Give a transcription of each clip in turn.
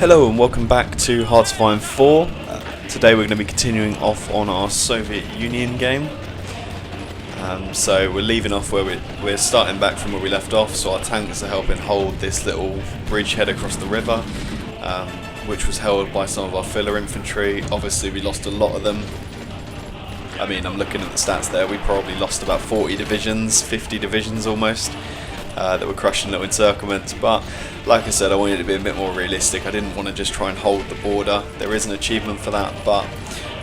Hello and welcome back to heartsofiron 4. Today we're going to be continuing off on our Soviet Union game. So we're leaving off where we're starting back from where we left off, so our tanks are helping hold this little bridgehead across the river, which was held by some of our filler infantry. Obviously we lost a lot of them. I mean, I'm looking at the stats there, we probably lost about 40 divisions, 50 divisions almost. That were crushing little encirclements, but like I said, I wanted to be a bit more realistic. I didn't want to just try and hold the border. There is an achievement for that, but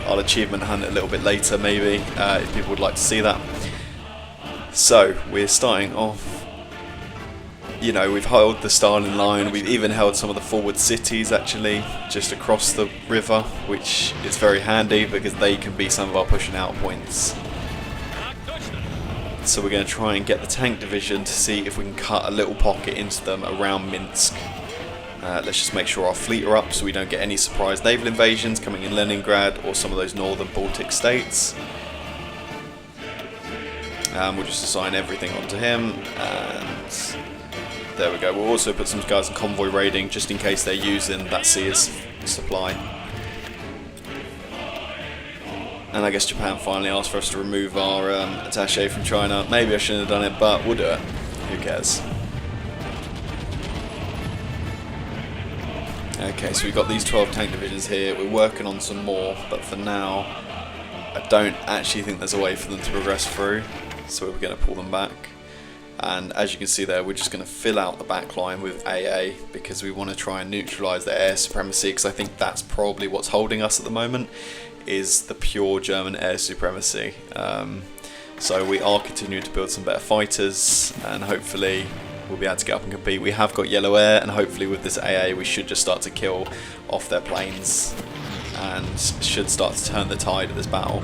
I'll achievement hunt it a little bit later maybe, if people would like to see that. So we're starting off, you know, we've held the Stalin line, we've even held some of the forward cities actually, just across the river, which is very handy because they can be some of our pushing out points. So we're going to try and get the tank division to see if we can cut a little pocket into them around Minsk. Let's just make sure our fleet are up so we don't get any surprise naval invasions coming in Leningrad or some of those northern Baltic states. We'll just assign everything onto him, and there we go. We'll also put some guys in convoy raiding just in case they're using that sea as supply. And I guess Japan finally asked for us to remove our attaché from China. Maybe I shouldn't have done it, but we'll do it. Who cares? Okay, so we've got these 12 tank divisions here. We're working on some more, but for now, I don't actually think there's a way for them to progress through. So we're going to pull them back. And as you can see there, we're just going to fill out the back line with AA because we want to try and neutralise their air supremacy, because I think that's probably what's holding us at the moment, is the pure German air supremacy. So we are continuing to build some better fighters, and hopefully we'll be able to get up and compete. We have got yellow air, and hopefully with this AA we should just start to kill off their planes and should start to turn the tide of this battle.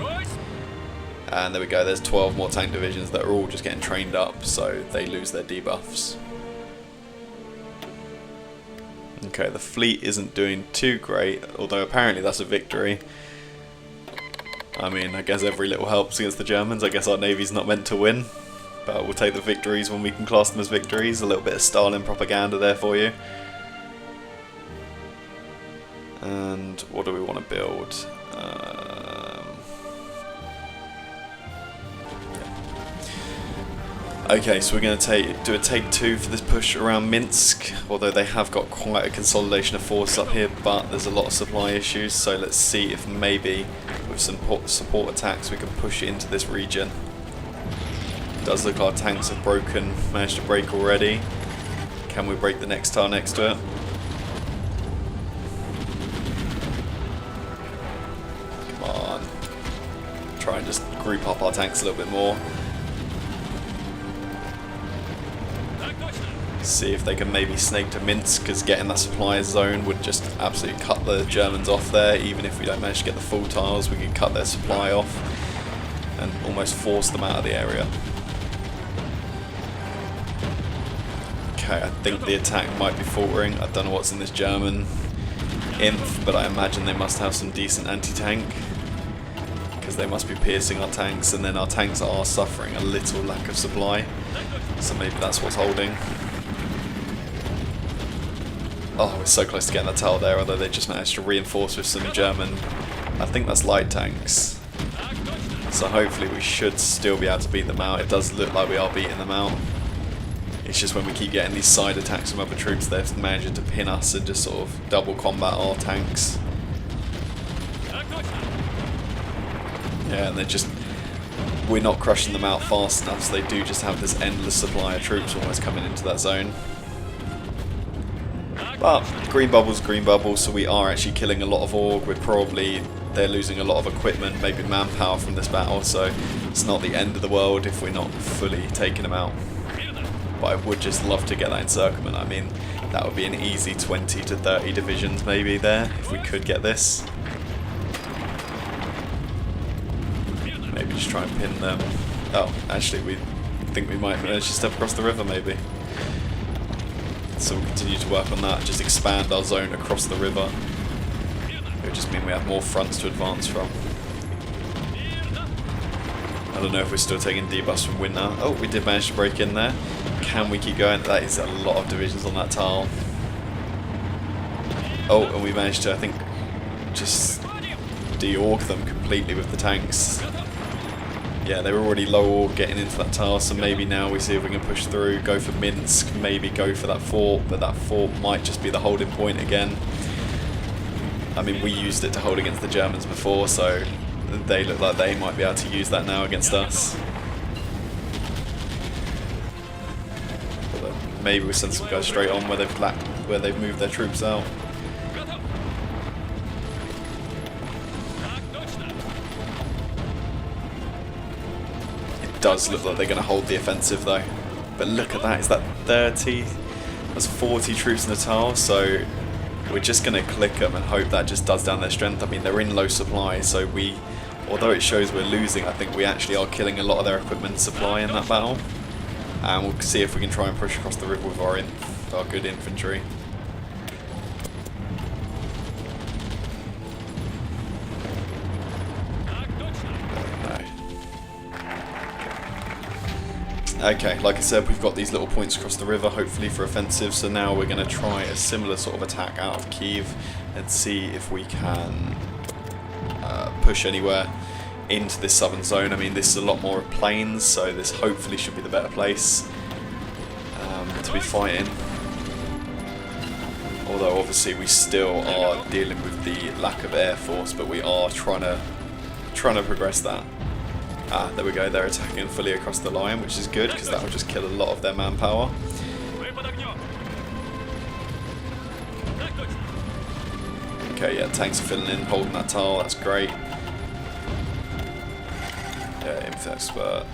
And there we go, there's 12 more tank divisions that are all just getting trained up, so they lose their debuffs. Okay, the fleet isn't doing too great, although apparently that's a victory. I mean, I guess every little helps against the Germans. I guess our navy's not meant to win, but we'll take the victories when we can class them as victories. A little bit of Stalin propaganda there for you. And what do we want to build? Okay, so we're going to do a take 2 for this push around Minsk, although they have got quite a consolidation of force up here, but there's a lot of supply issues, so let's see if maybe with some support attacks we can push it into this region. It does look like our tanks have managed to break already. Can we break the next tile next to it? Come on. Try and just group up our tanks a little bit more. See if they can maybe snake to Minsk, because getting that supply zone would just absolutely cut the Germans off there. Even if we don't manage to get the full tiles, we can cut their supply off and almost force them out of the area. Okay, I think the attack might be faltering. I don't know what's in this German inf, but I imagine they must have some decent anti-tank, because they must be piercing our tanks, and then our tanks are suffering a little lack of supply, so maybe that's what's holding. Oh, we're so close to getting that tower there, although they just managed to reinforce with some German, I think that's light tanks. So hopefully we should still be able to beat them out. It does look like we are beating them out. It's just when we keep getting these side attacks from other troops, they're managing to pin us and just sort of double combat our tanks. Yeah, and we're not crushing them out fast enough, so they do just have this endless supply of troops almost coming into that zone. But green bubbles, so we are actually killing a lot of org. They're losing a lot of equipment, maybe manpower from this battle, so it's not the end of the world if we're not fully taking them out. But I would just love to get that encirclement. I mean, that would be an easy 20 to 30 divisions maybe there, if we could get this. Maybe just try and pin them. Oh, actually we think we might manage to step across the river maybe. So we'll continue to work on that, just expand our zone across the river. It would just mean we have more fronts to advance from. I don't know if we're still taking debuffs from wind now. Oh, we did manage to break in there. Can we keep going? That is a lot of divisions on that tile. Oh, and we managed to, I think, just de-org them completely with the tanks. Yeah, they were already low org getting into that tower, so maybe now we see if we can push through, go for Minsk, maybe go for that fort, but that fort might just be the holding point again. I mean, we used it to hold against the Germans before, so they look like they might be able to use that now against us. But maybe we send some guys straight on where they've moved their troops out. It does look like they're going to hold the offensive though. But look at that, is that 30? That's 40 troops in the tower, so we're just going to click them and hope that just does down their strength. I mean, they're in low supply, so although it shows we're losing, I think we actually are killing a lot of their equipment supply in that battle. And we'll see if we can try and push across the river with our good infantry. Okay, like I said, we've got these little points across the river, hopefully for offensive, so now we're going to try a similar sort of attack out of Kiev and see if we can push anywhere into this southern zone. I mean, this is a lot more plains, so this hopefully should be the better place to be fighting. Although obviously we still are dealing with the lack of air force, but we are trying to progress that. Ah, there we go, they're attacking fully across the line, which is good, because that will just kill a lot of their manpower. Okay, yeah, tanks are filling in, holding that tile, that's great. Yeah, info expert.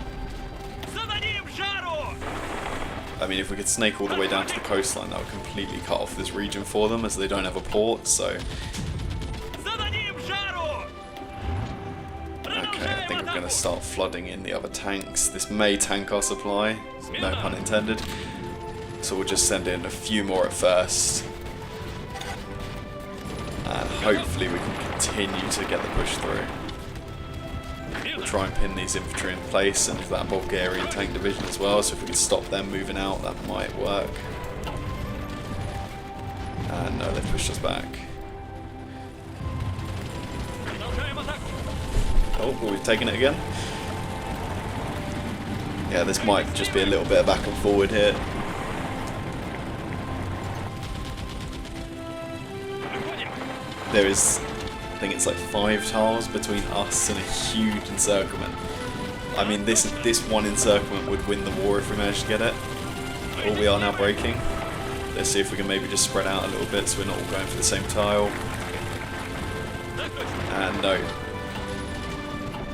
I mean, if we could snake all the way down to the coastline, that would completely cut off this region for them, as they don't have a port, so... I think we're going to start flooding in the other tanks. This may tank our supply, no pun intended. So we'll just send in a few more at first. And hopefully we can continue to get the push through. We'll try and pin these infantry in place and that Bulgarian tank division as well, so if we can stop them moving out, that might work. And no, they've pushed us back. Oh, we've taken it again. Yeah, this might just be a little bit of back and forward here. There is, I think it's like 5 tiles between us and a huge encirclement. I mean, this one encirclement would win the war if we managed to get it. Oh, we are now breaking. Let's see if we can maybe just spread out a little bit so we're not all going for the same tile. And no.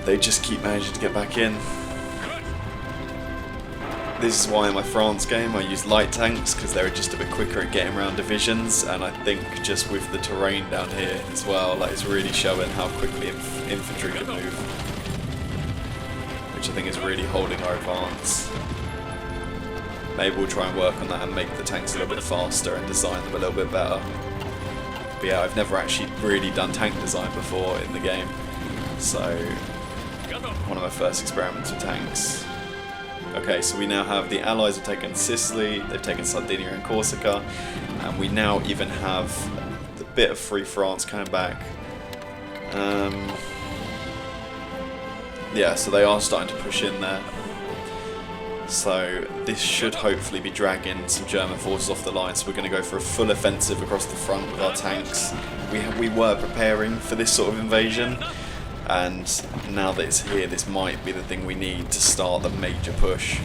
They just keep managing to get back in. This is why in my France game I use light tanks, because they're just a bit quicker at getting around divisions, and I think just with the terrain down here as well, like, it's really showing how quickly infantry can move, which I think is really holding our advance. Maybe we'll try and work on that and make the tanks a little bit faster and design them a little bit better. But yeah, I've never actually really done tank design before in the game, so one of my first experiments with tanks. Okay, so we now have the Allies have taken Sicily, they've taken Sardinia and Corsica, and we now even have the bit of Free France coming back. Yeah, so they are starting to push in there. So this should hopefully be dragging some German forces off the line, so we're going to go for a full offensive across the front with our tanks. We were preparing for this sort of invasion, and now that it's here, this might be the thing we need to start the major push.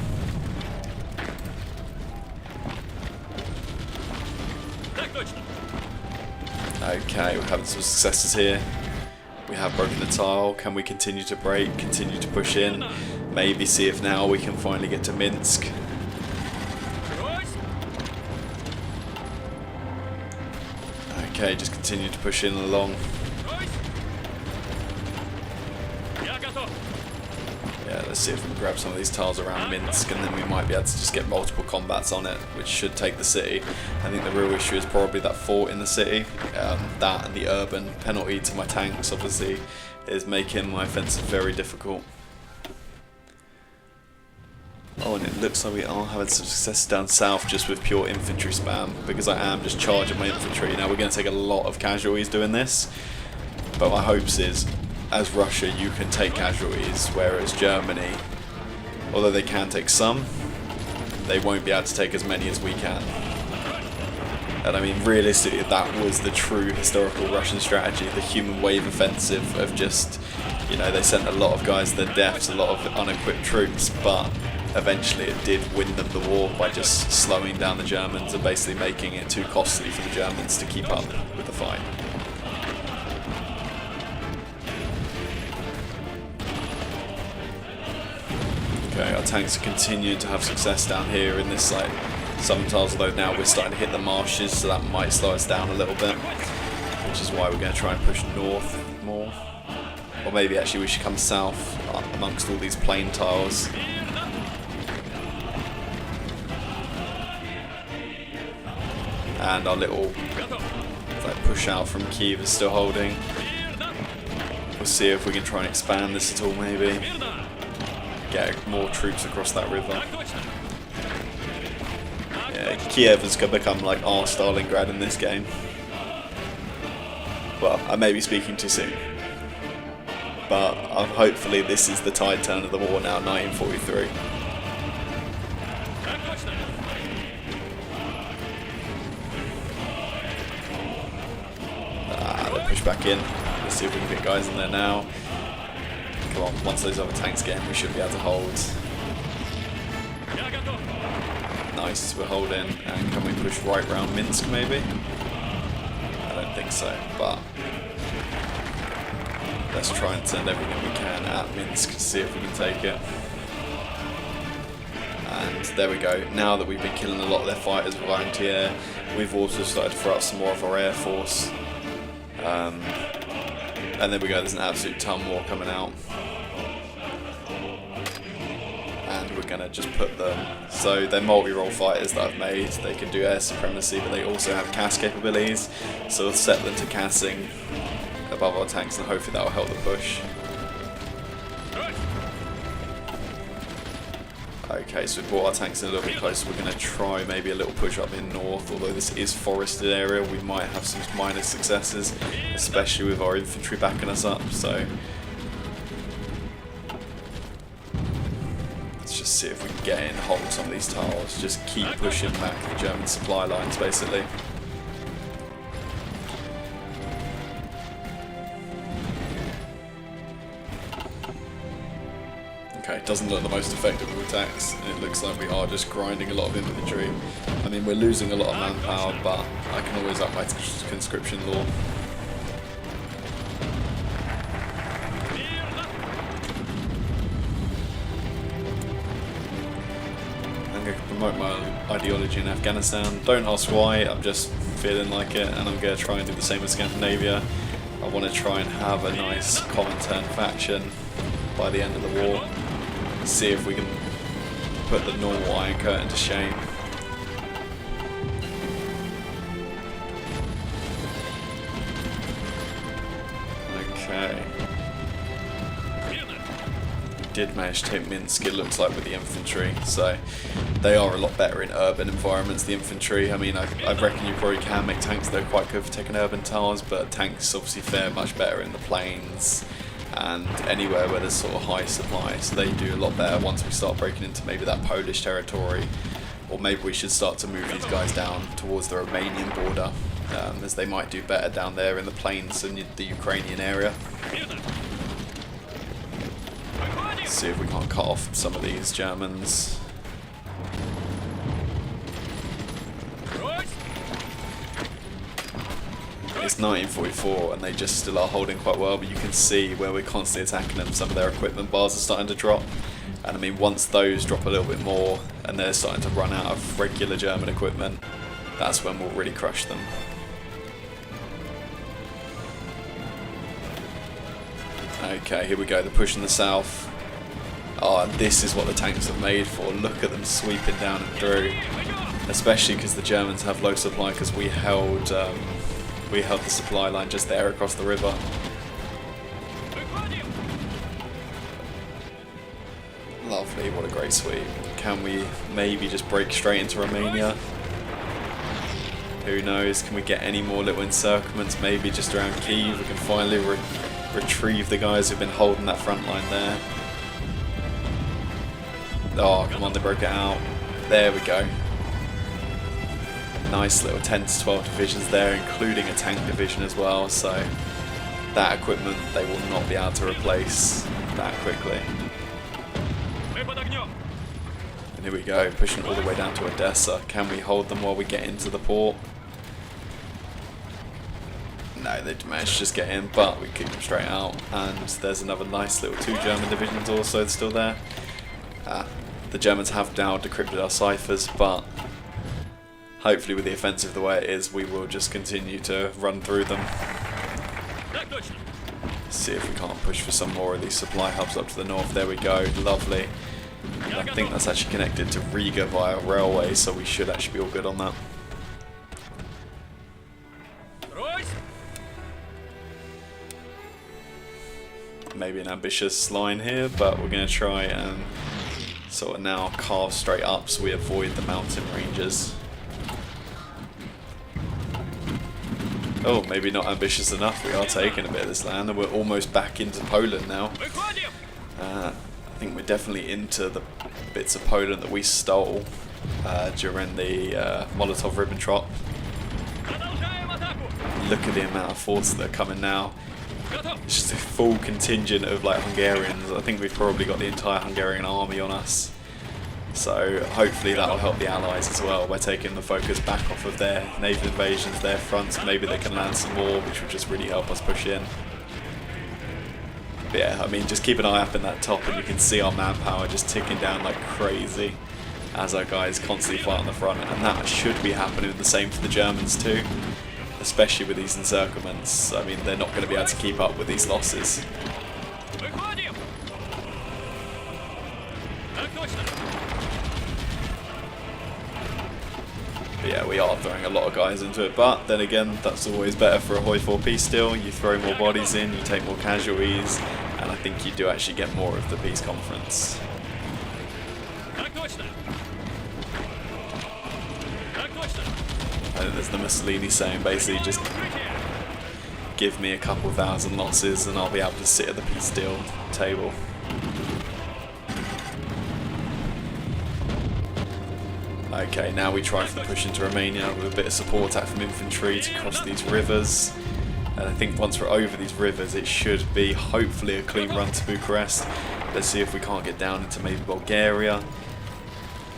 Okay, we're having some successes here. We have broken the tile. Can we continue to break, continue to push in? Maybe see if now we can finally get to Minsk. Okay, just continue to push in along. Yeah, let's see if we can grab some of these tiles around Minsk, and then we might be able to just get multiple combats on it, which should take the city. I think the real issue is probably that fort in the city. That and the urban penalty to my tanks, obviously, is making my offensive very difficult. Oh, and it looks like we are having some success down south just with pure infantry spam, because I am just charging my infantry. Now we're going to take a lot of casualties doing this, but my hopes is, as Russia, you can take casualties, whereas Germany, although they can take some, they won't be able to take as many as we can. And I mean, realistically, that was the true historical Russian strategy, the human wave offensive of just, you know, they sent a lot of guys to their deaths, a lot of unequipped troops, but eventually it did win them the war by just slowing down the Germans and basically making it too costly for the Germans to keep up with the fight. Okay, our tanks are continuing to have success down here in this like southern tiles, although now we're starting to hit the marshes, so that might slow us down a little bit, which is why we're going to try and push north more. Or maybe actually we should come south amongst all these plain tiles. And our little like, push out from Kiev is still holding. We'll see if we can try and expand this at all, maybe. Get more troops across that river. Yeah, Kiev has become like our Stalingrad in this game. Well, I may be speaking too soon. But hopefully this is the tide turn of the war now, 1943. Push back in. Let's see if we can get guys in there now. Come on, once those other tanks get in, we should be able to hold. Nice, we're holding. And can we push right round Minsk maybe? I don't think so, but let's try and send everything we can at Minsk to see if we can take it. And there we go. Now that we've been killing a lot of their fighters with anti-air, we've also started to throw out some more of our air force. And there we go, there's an absolute ton more coming out. And we're going to just put them... So they're multi-role fighters that I've made. They can do air supremacy, but they also have CAS capabilities. So we'll set them to CASing above our tanks, and hopefully that will help the push. Okay, so we brought our tanks in a little bit closer. We're going to try maybe a little push up in north, although this is forested area. We might have some minor successes, especially with our infantry backing us up. So let's just see if we can get in, hold some of these tiles. Just keep pushing back the German supply lines, basically. Okay, doesn't look the most effective of attacks, and it looks like we are just grinding a lot of infantry. I mean, we're losing a lot of manpower, but I can always up my conscription law. I'm going to promote my ideology in Afghanistan. Don't ask why, I'm just feeling like it, and I'm going to try and do the same with Scandinavia. I want to try and have a nice Comintern faction by the end of the war. See if we can put the normal Iron Curtain to shame. Okay. Did manage to take Minsk, it looks like, with the infantry, so they are a lot better in urban environments, the infantry. I mean, I reckon you probably can make tanks that are quite good for taking urban towers, but tanks obviously fare much better in the plains and anywhere where there's sort of high supply, so they do a lot better once we start breaking into maybe that Polish territory, or maybe we should start to move these guys down towards the Romanian border, as they might do better down there in the plains and the Ukrainian area. Let's see if we can't cut off some of these Germans. It's 1944 and they just still are holding quite well, but you can see where we're constantly attacking them, some of their equipment bars are starting to drop. And I mean, once those drop a little bit more and they're starting to run out of regular German equipment, that's when we'll really crush them. Okay, here we go, they're pushing the south. Oh, and this is what the tanks are made for. Look at them sweeping down and through. Especially because the Germans have low supply, because we held the supply line just there across the river. Lovely, what a great sweep. can we maybe just break straight into Romania? Who knows? Can we get any more little encirclements? Maybe just around Kyiv. We can finally retrieve the guys who've been holding that front line there. Oh, come on, they broke it out. There we go. Nice little 10 to 12 divisions there, including a tank division as well. So that equipment they will not be able to replace that quickly. And here we go, pushing all the way down to Odessa. Can we hold them while we get into the port? No, they managed to just get in, but we kicked them straight out. And there's another nice little 2 German divisions also still there. The Germans have now decrypted our ciphers, but hopefully with the offensive the way it is, we will just continue to run through them. See if we can't push for some more of these supply hubs up to the north. There we go, lovely. And I think that's actually connected to Riga via railway, so we should actually be all good on that. Maybe an ambitious line here, but we're going to try and sort of now carve straight up so we avoid the mountain ranges. Oh, maybe not ambitious enough. We are taking a bit of this land and we're almost back into Poland now. I think we're definitely into the bits of Poland that we stole during the Molotov-Ribbentrop. Look at the amount of forces that are coming now. It's just a full contingent of like Hungarians. I think we've probably got the entire Hungarian army on us. So hopefully that will help the Allies as well. We're taking the focus back off of their naval invasions, their fronts. Maybe they can land some more, which will just really help us push in. But yeah, I mean, just keep an eye up in that top and you can see our manpower just ticking down like crazy as our guys constantly fight on the front. And that should be happening the same for the Germans too, especially with these encirclements. I mean, they're not going to be able to keep up with these losses. But yeah, we are throwing a lot of guys into it, but then again, that's always better for a Hoi 4 peace deal. You throw more bodies in, you take more casualties, and I think you do actually get more of the peace conference. I think there's the Mussolini saying basically just give me a couple thousand losses and I'll be able to sit at the peace deal table. Okay, now we try for the push into Romania with a bit of support attack from infantry to cross these rivers. And I think once we're over these rivers, it should be hopefully a clean run to Bucharest. Let's see if we can't get down into maybe Bulgaria.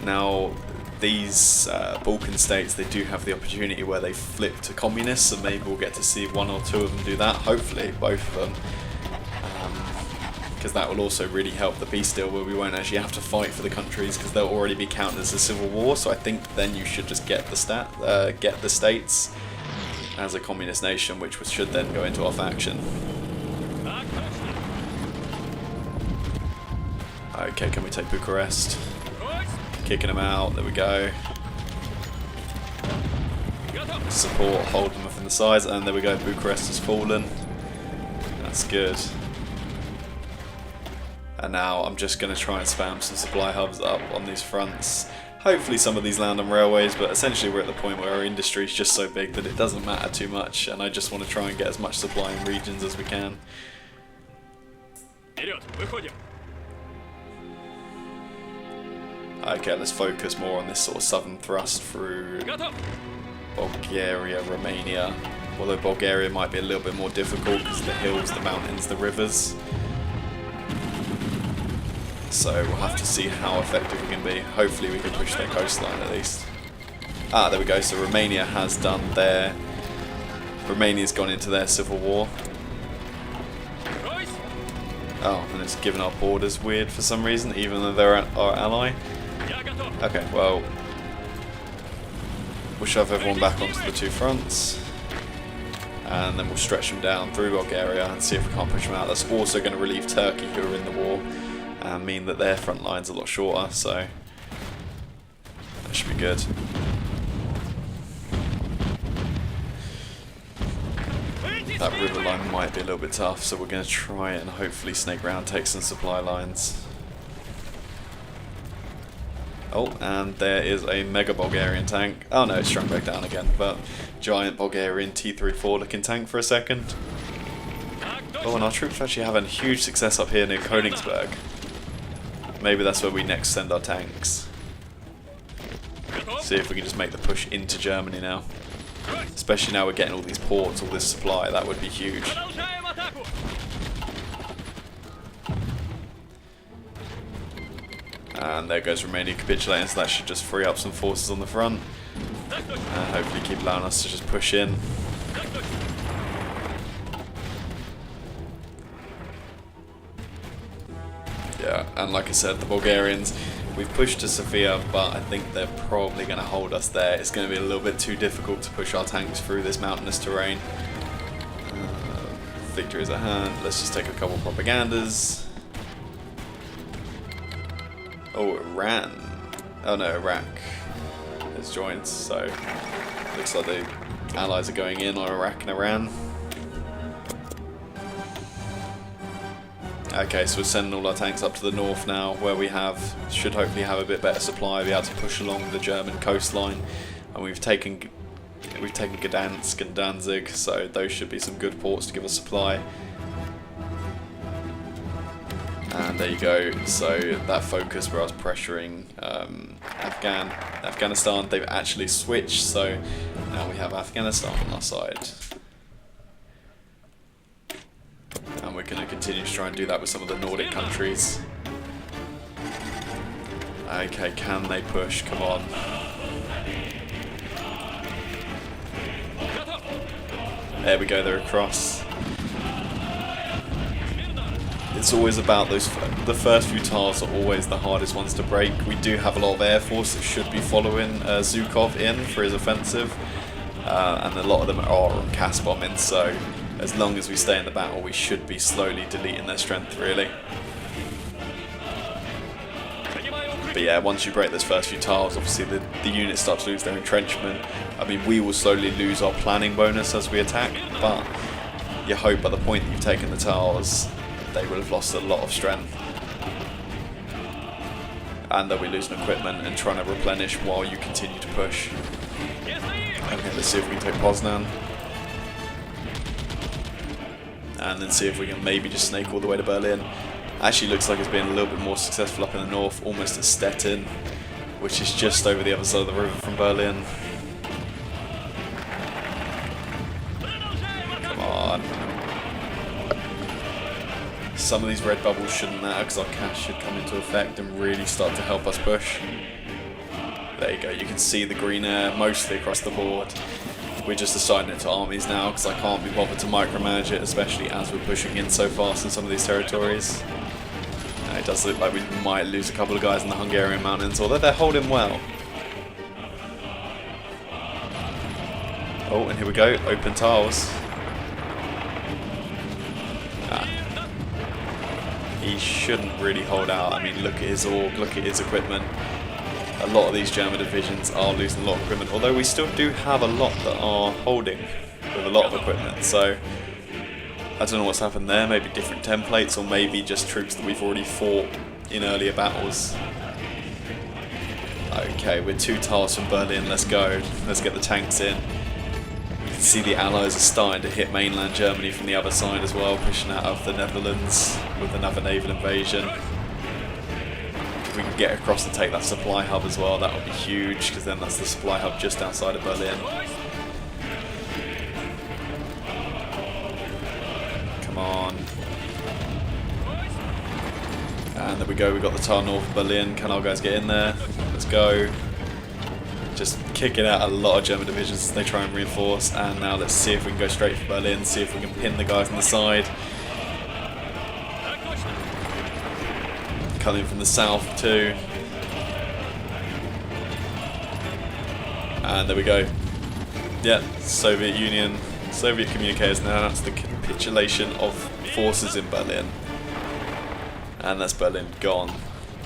Now, these Balkan states, they do have the opportunity where they flip to communists, and maybe we'll get to see 1 or 2 of them do that. Hopefully, both of them. Because that will also really help the peace deal where we won't actually have to fight for the countries because they'll already be counted as a civil war. So I think then you should just get the states as a communist nation, which should then go into our faction. Okay, can we take Bucharest? Kicking them out, there we go. Support, hold them from the sides, and there we go, Bucharest has fallen. That's good. And now I'm just going to try and spam some supply hubs up on these fronts. Hopefully some of these land on railways, but essentially we're at the point where our industry is just so big that it doesn't matter too much, and I just want to try and get as much supply in regions as we can. Okay, let's focus more on this sort of southern thrust through Bulgaria, Romania. Although Bulgaria might be a little bit more difficult because the hills, the mountains, the rivers. So we'll have to see how effective we can be. Hopefully we can push their coastline at least. Ah, there we go. So Romania has done their... Romania's gone into their civil war. Oh, and it's given our borders weird for some reason, even though they're our ally. Okay, well... We'll shove everyone back onto the 2 fronts. And then we'll stretch them down through Bulgaria and see if we can't push them out. That's also going to relieve Turkey, who are in the war. And mean that their front line's a lot shorter, so that should be good. That river line might be a little bit tough, so we're going to try it and hopefully snake round, take some supply lines. Oh, and there is a mega Bulgarian tank. Oh no, it's shrunk back down again, but giant Bulgarian T-34 looking tank for a second. Oh, and our troops are actually having huge success up here near Königsberg. Maybe that's where we next send our tanks. See if we can just make the push into Germany now. Especially now we're getting all these ports, all this supply, that would be huge. And there goes Romania capitulating, so that should just free up some forces on the front. And hopefully keep allowing us to just push in. Yeah, and like I said, the Bulgarians, we've pushed to Sofia, but I think they're probably going to hold us there. It's going to be a little bit too difficult to push our tanks through this mountainous terrain. Victory is at hand. Let's just take a couple propagandas. Oh, Iran. Oh no, Iraq has joined, so looks like the allies are going in on Iraq and Iran. Okay, so we're sending all our tanks up to the north now, where we should hopefully have a bit better supply, be able to push along the German coastline. And we've taken Gdansk and Danzig, so those should be some good ports to give us supply. And there you go, so that focus where I was pressuring Afghanistan, they've actually switched, so now we have Afghanistan on our side. And we're going to continue to try and do that with some of the Nordic countries. Okay, can they push? Come on. There we go, they're across. It's always about the first few tiles are always the hardest ones to break. We do have a lot of air force that should be following Zhukov in for his offensive. And a lot of them are on cast bombing, so as long as we stay in the battle, we should be slowly deleting their strength, really. But yeah, once you break those first few tiles, obviously the units start to lose their entrenchment. I mean, we will slowly lose our planning bonus as we attack, but you hope by the point that you've taken the tiles, they will have lost a lot of strength. And they'll be losing equipment and trying to replenish while you continue to push. Okay, let's see if we can take Poznan. And then see if we can maybe just snake all the way to Berlin. Actually looks like it's been a little bit more successful up in the north, almost at Stettin, which is just over the other side of the river from Berlin. Come on. Some of these red bubbles shouldn't matter because our cash should come into effect and really start to help us push. There you go, you can see the green air mostly across the board. We're just assigning it to armies now because I can't be bothered to micromanage it, especially as we're pushing in so fast in some of these territories. It does look like we might lose a couple of guys in the Hungarian mountains, although they're holding well. Oh, and here we go, open tiles. He shouldn't really hold out. I mean, look at his org, look at his equipment. A lot of these German divisions are losing a lot of equipment, although we still do have a lot that are holding with a lot of equipment, so I don't know what's happened there, maybe different templates or maybe just troops that we've already fought in earlier battles. Okay, we're 2 tiles from Berlin, let's go, let's get the tanks in. You can see the Allies are starting to hit mainland Germany from the other side as well, pushing out of the Netherlands with another naval invasion. If we can get across and take that supply hub as well, that would be huge, because then that's the supply hub just outside of Berlin. Come on. And there we go, we've got the tile north of Berlin. Can our guys get in there? Let's go. Just kicking out a lot of German divisions as they try and reinforce. And now let's see if we can go straight for Berlin, see if we can pin the guys on the side. Coming from the south too. And there we go. Yeah, Soviet Union, Soviet communicators now. That's the capitulation of forces in Berlin. And that's Berlin gone.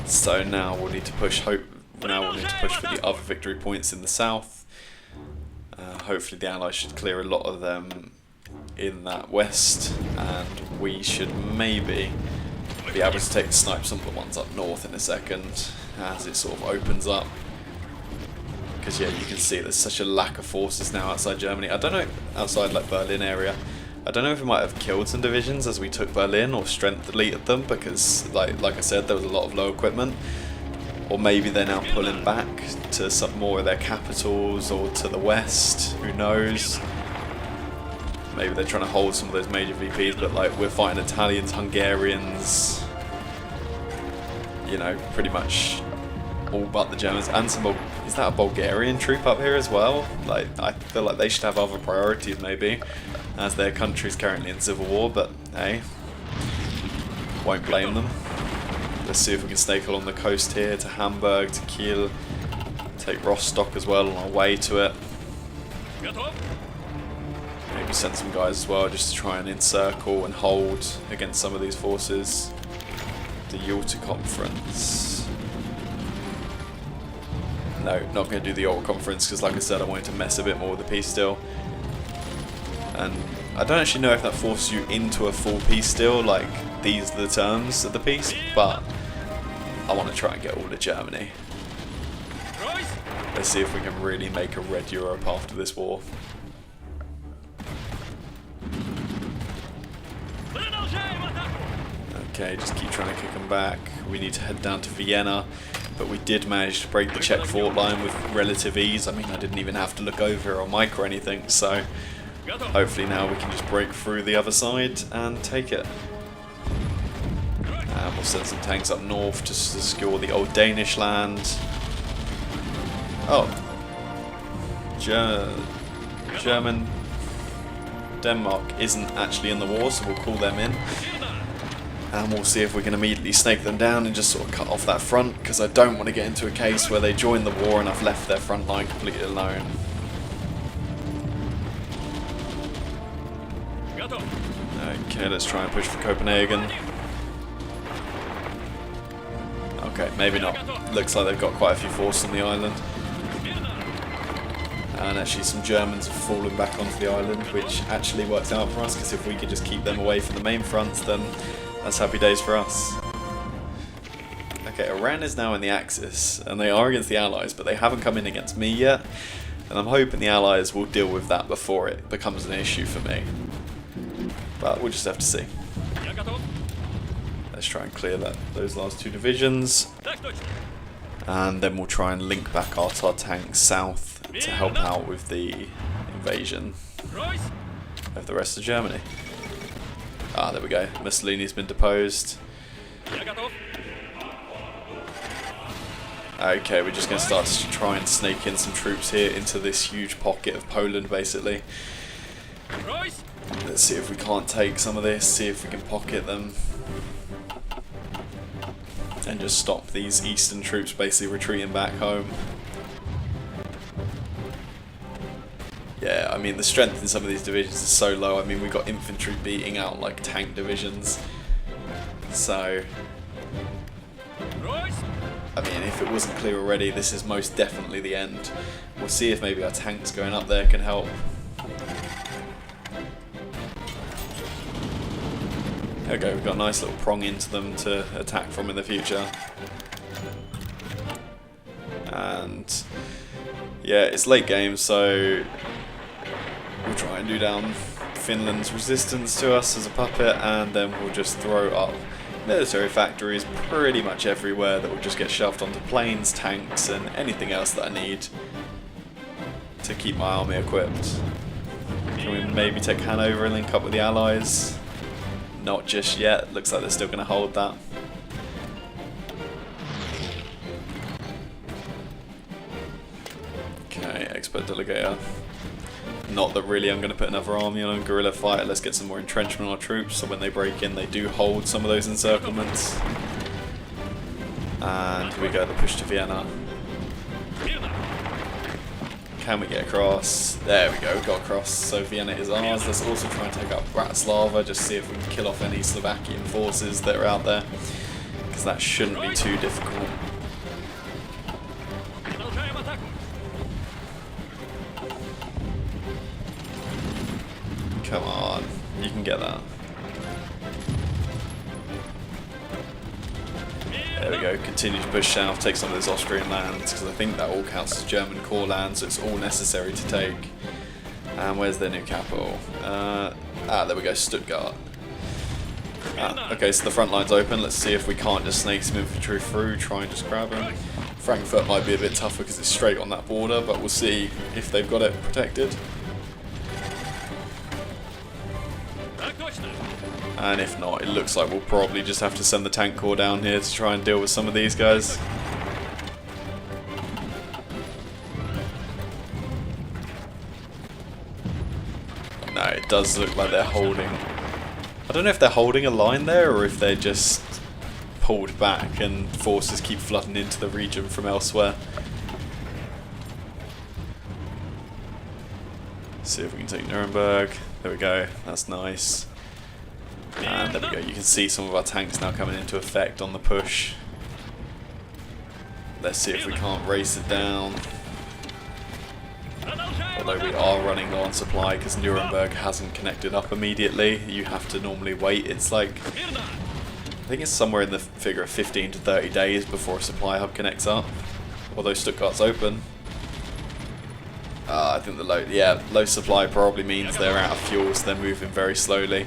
So now we'll need to push. Now we'll need to push for the other victory points in the south. Hopefully the Allies should clear a lot of them in that west, and we should maybe be able to snipe some of the ones up north in a second as it sort of opens up. Because yeah, you can see there's such a lack of forces now outside Germany. I don't know, outside like Berlin area. I don't know if we might have killed some divisions as we took Berlin or strength deleted them because like I said, there was a lot of low equipment. Or maybe they're now pulling back to some more of their capitals or to the west, who knows. Maybe they're trying to hold some of those major VPs, but like we're fighting Italians, Hungarians, you know, pretty much all but the Germans, and some, is that a Bulgarian troop up here as well? Like, I feel like they should have other priorities maybe, as their country's currently in civil war, but hey, won't blame them. Let's see if we can snake along the coast here to Hamburg, to Kiel, take Rostock as well on our way to it. Maybe send some guys as well just to try and encircle and hold against some of these forces. The Yalta Conference. No, not going to do the Yalta Conference because like I said, I wanted to mess a bit more with the peace deal. And I don't actually know if that forces you into a full peace deal, like these are the terms of the peace, but I want to try and get all of Germany. Let's see if we can really make a red Europe after this war. Okay, just keep trying to kick them back. We need to head down to Vienna, but we did manage to break the Czech fault line with relative ease. I mean, I didn't even have to look over or mic or anything, so hopefully now we can just break through the other side and take it. And we'll send some tanks up north to secure the old Danish land. Oh, German Denmark isn't actually in the war, so we'll call them in. And we'll see if we can immediately snake them down and just sort of cut off that front, because I don't want to get into a case where they join the war and I've left their front line completely alone. Okay, let's try and push for Copenhagen. Okay, maybe not. Looks like they've got quite a few forces on the island. And actually some Germans have fallen back onto the island, which actually works out for us, because if we could just keep them away from the main fronts, then that's happy days for us. Okay, Iran is now in the Axis, and they are against the Allies, but they haven't come in against me yet. And I'm hoping the Allies will deal with that before it becomes an issue for me. But we'll just have to see. Let's try and clear those last two divisions. And then we'll try and link back our tanks south to help out with the invasion of the rest of Germany. Ah, there we go. Mussolini's been deposed. Okay, we're just going to start to try and snake in some troops here into this huge pocket of Poland, basically. Let's see if we can't take some of this, see if we can pocket them. And just stop these eastern troops basically retreating back home. Yeah, I mean the strength in some of these divisions is so low. I mean we've got infantry beating out like tank divisions. So, I mean if it wasn't clear already, this is most definitely the end. We'll see if maybe our tanks going up there can help. Okay, we've got a nice little prong into them to attack from in the future. And yeah, it's late game, so we'll try and do down Finland's resistance to us as a puppet, and then we'll just throw up military factories pretty much everywhere that will just get shoved onto planes, tanks, and anything else that I need to keep my army equipped. Can we maybe take Hanover and link up with the Allies? Not just yet. Looks like they're still going to hold that. Okay, expert delegator. Not that really I'm going to put another army on guerrilla fighter. Let's get some more entrenchment on our troops so when they break in they do hold some of those encirclements. And here we go, the push to Vienna. Can we get across? There we go, we got across. So Vienna is ours. Let's also try and take out Bratislava, just see if we can kill off any Slovakian forces that are out there, because that shouldn't be too difficult. Come on, you can get that. There we go, continue to push south, take some of those Austrian lands, because I think that all counts as German core land, so it's all necessary to take. And where's their new capital? There we go, Stuttgart. Okay, so the front line's open. Let's see if we can't just snake some infantry through, try and just grab them. Frankfurt might be a bit tougher because it's straight on that border, but we'll see if they've got it protected. And if not, it looks like we'll probably just have to send the tank corps down here to try and deal with some of these guys. No, it does look like they're holding. I don't know if they're holding a line there or if they're just pulled back and forces keep flooding into the region from elsewhere. See if we can take Nuremberg. There we go, that's nice. And there we go, you can see some of our tanks now coming into effect on the push. Let's see if we can't race it down. Although we are running low on supply because Nuremberg hasn't connected up immediately. You have to normally wait. It's like, I think it's somewhere in the figure of 15 to 30 days before a supply hub connects up. Although Stuttgart's open. I think the low supply probably means they're out of fuel, so they're moving very slowly.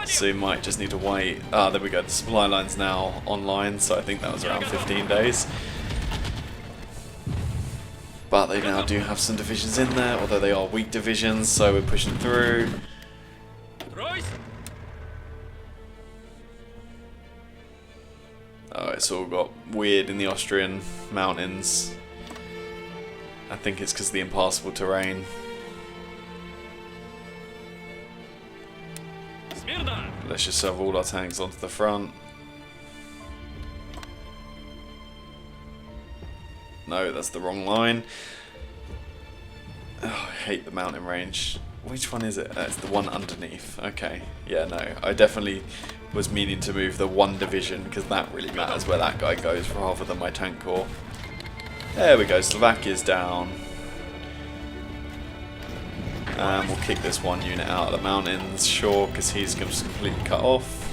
So you might just need to wait. There we go, the supply line's now online, so I think that was around 15 days. But they now do have some divisions in there, although they are weak divisions, so we're pushing through. Oh, it's all got weird in the Austrian mountains. I think it's because of the impassable terrain. Let's just serve all our tanks onto the front. No, that's the wrong line. Oh, I hate the mountain range. Which one is it? It's the one underneath. Okay. Yeah, no. I definitely was meaning to move the one division because that really matters where that guy goes rather than my tank corps. There we go. Slovakia's down. And we'll kick this one unit out of the mountains, sure, because he's just completely cut off.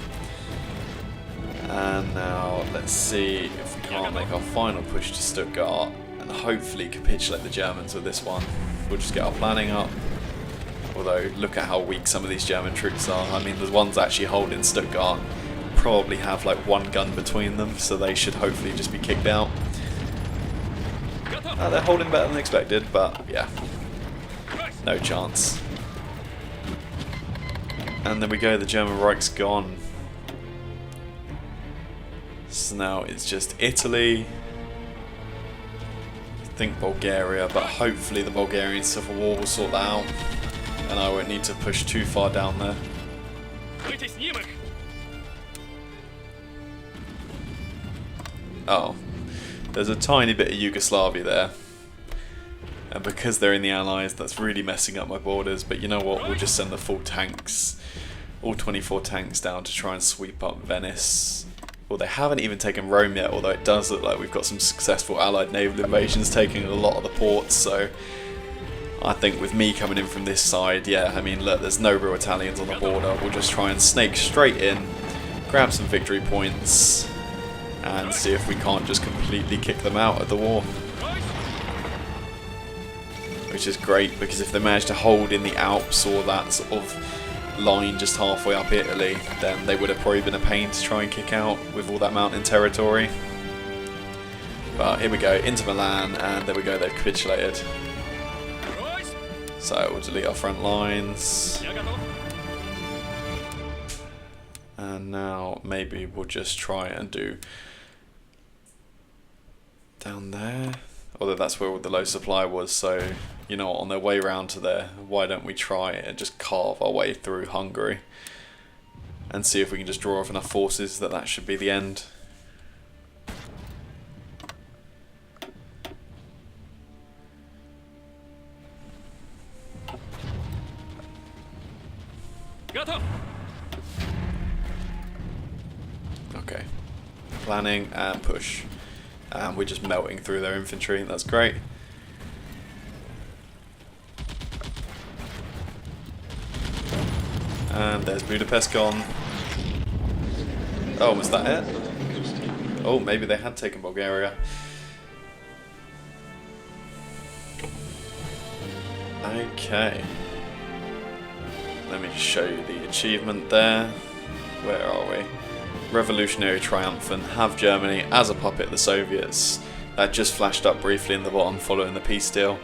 And now let's see if we can't make our final push to Stuttgart and hopefully capitulate the Germans with this one. We'll just get our planning up. Although, look at how weak some of these German troops are. I mean, the ones actually holding Stuttgart probably have like one gun between them, so they should hopefully just be kicked out. They're holding better than expected, but yeah. No chance. And there we go, the German Reich's gone. So now it's just Italy. I think Bulgaria, but hopefully the Bulgarian Civil War will sort that out. And I won't need to push too far down there. Oh, there's a tiny bit of Yugoslavia there. And because they're in the Allies, that's really messing up my borders. But you know what, we'll just send the full tanks, all 24 tanks down to try and sweep up Venice. Well, they haven't even taken Rome yet, although it does look like we've got some successful Allied naval invasions taking a lot of the ports. So I think with me coming in from this side, yeah, I mean, look, there's no real Italians on the border. We'll just try and snake straight in, grab some victory points, and see if we can't just completely kick them out of the war. Which is great, because if they manage to hold in the Alps or that sort of line just halfway up Italy, then they would have probably been a pain to try and kick out with all that mountain territory. But here we go, into Milan, and there we go, they've capitulated. So we'll delete our front lines. And now maybe we'll just try and do down there. Although that's where all the low supply was, so you know, on their way round to there, why don't we try and just carve our way through Hungary and see if we can just draw off enough forces that should be the end. Okay, planning and push. And we're just melting through their infantry, that's great. And there's Budapest gone. Oh, was that it? Oh, maybe they had taken Bulgaria. Okay. Let me just show you the achievement there. Where are we? Revolutionary Triumphant. Have Germany as a puppet of the Soviets. That just flashed up briefly in the bottom following the peace deal.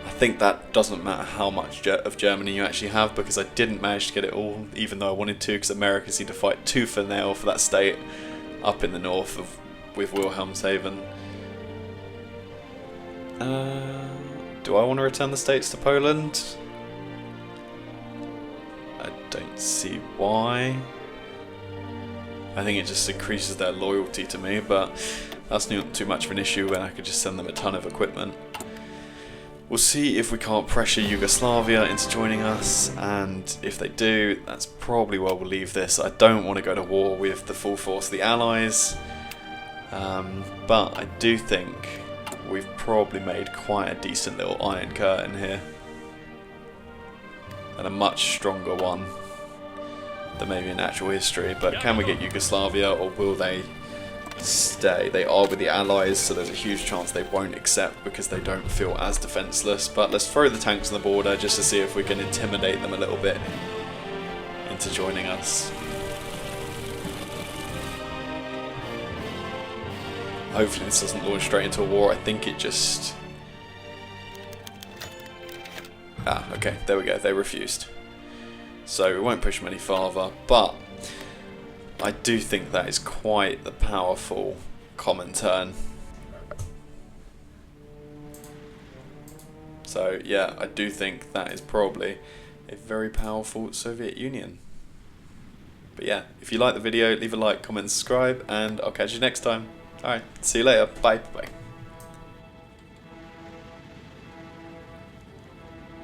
I think that doesn't matter how much of Germany you actually have, because I didn't manage to get it all, even though I wanted to, because America seemed to fight tooth and nail for that state up in the north with Wilhelmshaven. Do I want to return the states to Poland? I don't see why. I think it just increases their loyalty to me, but that's not too much of an issue when I could just send them a ton of equipment. We'll see if we can't pressure Yugoslavia into joining us, and if they do, that's probably where we'll leave this. I don't want to go to war with the full force of the Allies, but I do think we've probably made quite a decent little iron curtain here, and a much stronger one than maybe in actual history. But can we get Yugoslavia, or will they stay? They are with the Allies, so there's a huge chance they won't accept because they don't feel as defenceless. But let's throw the tanks on the border just to see if we can intimidate them a little bit into joining us. Hopefully this doesn't launch straight into a war. I think it just... okay, there we go, they refused. So we won't push them any farther, but I do think that is quite the powerful Comintern. So yeah, I do think that is probably a very powerful Soviet Union. But yeah, if you like the video, leave a like, comment, subscribe, and I'll catch you next time. Alright, see you later. Bye. Bye.